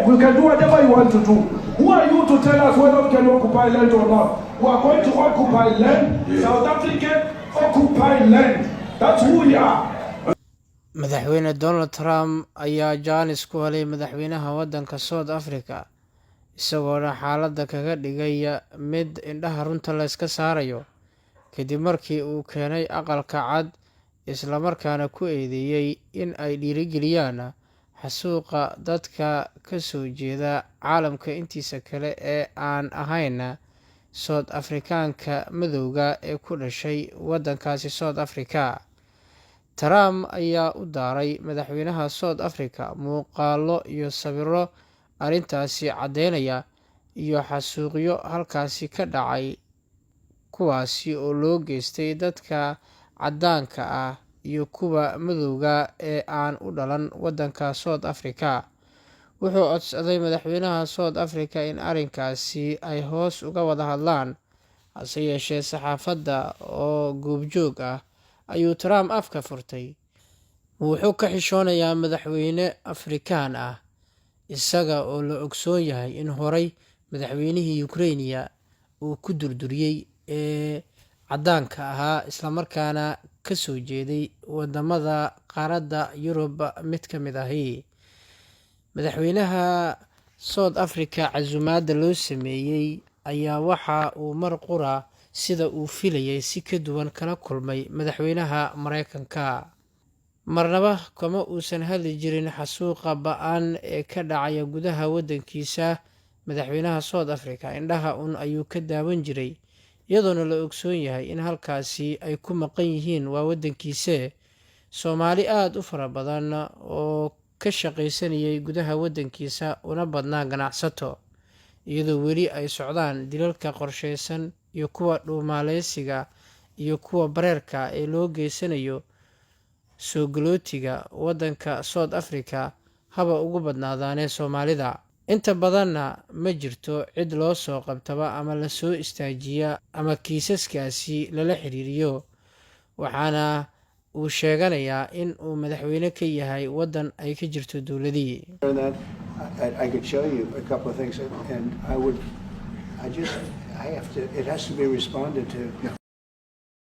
we can do whatever you want to do. Who are you to tell us whether we can occupy land or not? We are going to occupy land. South Africa occupy land. That's who we are. madaxweyne Donald Trump ayaa jaanis ku helay madaxweynaha waddanka South Africa isagoona xaaladda kaga dhigaya mid indhaha runta la iska saarayo kadib markii uu keenay aqalka cad isla markaana ku eedeeyay in ay dhiirigeliyaan xasuuqa dadka ka soo jeeda caalamka intiisa kale ee aan ahayn South Afrikaanka madowga ee ku dhashay waddankaasi South Africa. Trump ayaa u daaray madaxweynaha South Africa muuqaallo iyo sawirro arrintaasi caddeynaya iyo xasuuqyo halkaasi ka dhacay kuwaasi oo loo geystay dadka caddaanka ah iyo kuwa madowga ee aan u dhalan waddanka South Africa. Wuxuu codsaday madaxweynaha South Africa in arrinkaasi ay hoos uga wada hadlaan, hase yeeshee saxaafadda oo goobjoog ah ayuu Trump afka furtay. Wuxuu ka xishoonayaa madaxweyne Afrikaan ah isaga oo la ogsoon yahay in horay madaxweynihii Ukraine uu ku durduriyay ee caddaanka ahaa isla markaana ka soo jeeday wadamada qaaradda Yurub mid ka mid ahi. Madaxweynaha South Africa casuumaadda loo sameeyay ayaa waxa uu mar qura sida uu filayay si ka duwan kala kulmay madaxweynaha Mareykanka. Marnaba kama uusan hadli jirin xasuuqa ba'an ee ka dhacaya gudaha waddankiisa. Madaxweynaha South Africa indhaha ayuu ka daawan jiray iyadoona la ogsoon yahay in halkaasi ay ku maqan yihiin waa waddankiisa Soomaali aad u fara badan oo ka shaqaysanayay gudaha waddankiisa una badnaa ganacsato, iyadoo weli ay socdaan dilalka qorsheysan iyo kuwa dhuumaaleysiga iyo kuwa bareerka ee loo geysanayo soo galootiga waddanka South Africa haba ugu badnaadaanee Soomaalida. Inta badanna ma jirto cid loo soo qabtaba ama la soo istaajiya ama kiisaskaasi lala xiriiriyo, waxaana uu sheeganayaa in uu madaxweyne ka yahay waddan ay ka jirto dowladii. I could show you a couple of things, and it has to be responded to.